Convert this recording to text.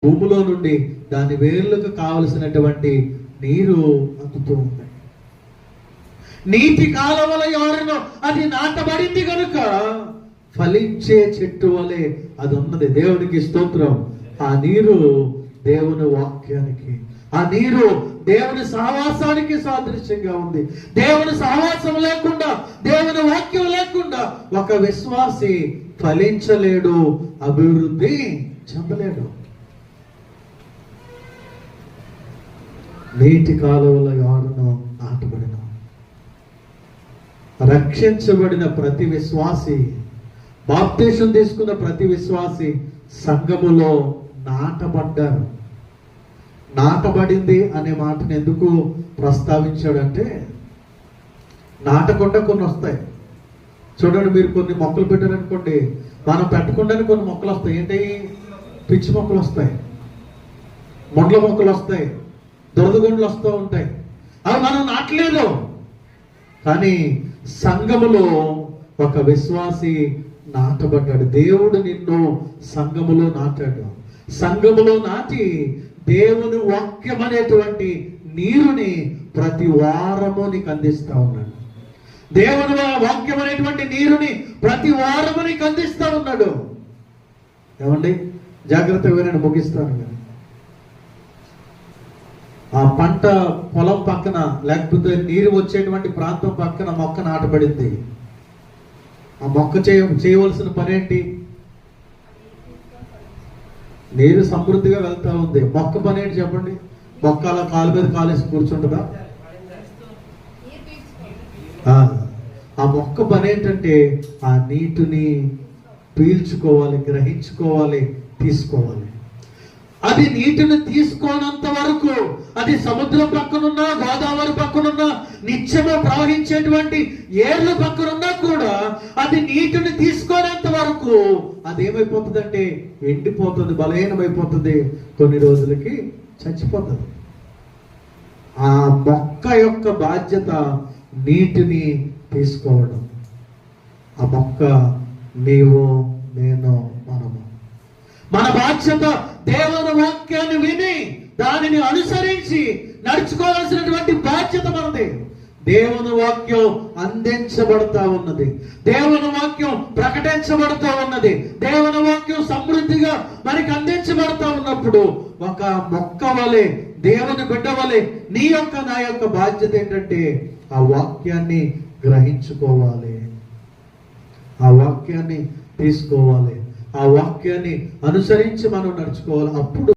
భూమిలో నుండి దాని వేర్లకు కావలసినటువంటి నీరు అందుతూ ఉంది. నీటి కాలవల ఎవరినో అది నాటబడింది కనుక ఫలించే చెట్టు వలె అది ఉన్నది. దేవునికి స్తోత్రం. ఆ నీరు దేవుని వాక్యానికి, ఆ నీరు దేవుని సహవాసానికి సాదృశ్యంగా ఉంది. దేవుని సహవాసం లేకుండా, దేవుని వాక్యం లేకుండా ఒక విశ్వాసి ఫలించలేడు, అభివృద్ధి చెందలేడు. నీటి కాలువల ఎవరినో నాటబడిన, రక్షించబడిన ప్రతి విశ్వాసి, బాప్తీసం తీసుకున్న ప్రతి విశ్వాసి సంఘములో నాటబడ్డారు. నాటబడింది అనే మాటను ఎందుకు ప్రస్తావించాడంటే, నాటకుండా కొన్ని వస్తాయి. చూడండి, మీరు కొన్ని మొక్కలు పెట్టారనుకోండి, మనం పెట్టకుండానే కొన్ని మొక్కలు వస్తాయి. ఏంటి? పిచ్చి మొక్కలు వస్తాయి, మొండ్ల మొక్కలు వస్తాయి, దొరదగొండలు వస్తూ ఉంటాయి. అవి మనం నాటలేదు. కానీ సంఘములో ఒక విశ్వాసి నాటబడ్డాడు. దేవుడు నిన్ను సంఘములో నాటాడు. సంఘములో నాటి దేవుని వాక్యం అనేటువంటి నీరుని ప్రతి వారము నీకు అందిస్తా ఉన్నాడు. దేవుని వాక్యం అనేటువంటి నీరుని ప్రతి వారము నీకు అందిస్తా ఉన్నాడు. ఏమండి, జాగ్రత్తగా వినండి, ముగిస్తాను. ఆ పంట పొలం పక్కన, లేకపోతే నీరు వచ్చేటువంటి ప్రాంతం పక్కన మొక్క నాటబడింది. ఆ మొక్క చేయవలసిన పని ఏంటి? నీరు సమృద్ధిగా వెళ్తా ఉంది. మొక్క పని ఏంటి చెప్పండి? మొక్క అలా కాలు మీద కాలేసి కూర్చుంటుందా? ఆ మొక్క పని ఏంటంటే ఆ నీటిని పీల్చుకోవాలి, గ్రహించుకోవాలి, తీసుకోవాలి. అది నీటిని తీసుకోనంత వరకు, అది సముద్రం పక్కనున్నా, గోదావరి పక్కనున్నా, నిత్యము ప్రవహించేటువంటి ఏర్ల పక్కనున్నా కూడా అది నీటిని తీసుకోనంత వరకు అది ఏమైపోతుందంటే ఎండిపోతుంది, బలహీనమైపోతుంది, కొన్ని రోజులకి చచ్చిపోతుంది. ఆ మొక్క యొక్క బాధ్యత నీటిని తీసుకోవడం. ఆ మొక్క నీవు, నేను, మనము. మన బాధ్యత దేవుని వాక్యాన్ని విని దానిని అనుసరించి నడుచుకోవాల్సినటువంటి బాధ్యత మనది. దేవుని వాక్యం అందించబడతా ఉన్నది, దేవుని వాక్యం ప్రకటించబడుతూ ఉన్నది, దేవుని వాక్యం సమృద్ధిగా మనకి అందించబడతా ఉన్నప్పుడు ఒక మొక్క వలె, దేవుని బిడ్డ వలె నీ యొక్క, నా యొక్క బాధ్యత ఏంటంటే ఆ వాక్యాన్ని గ్రహించుకోవాలి, ఆ వాక్యాన్ని తీసుకోవాలి, ఆ వాక్యాన్ని అనుసరించి మనం నడుచుకోవాలి. అప్పుడు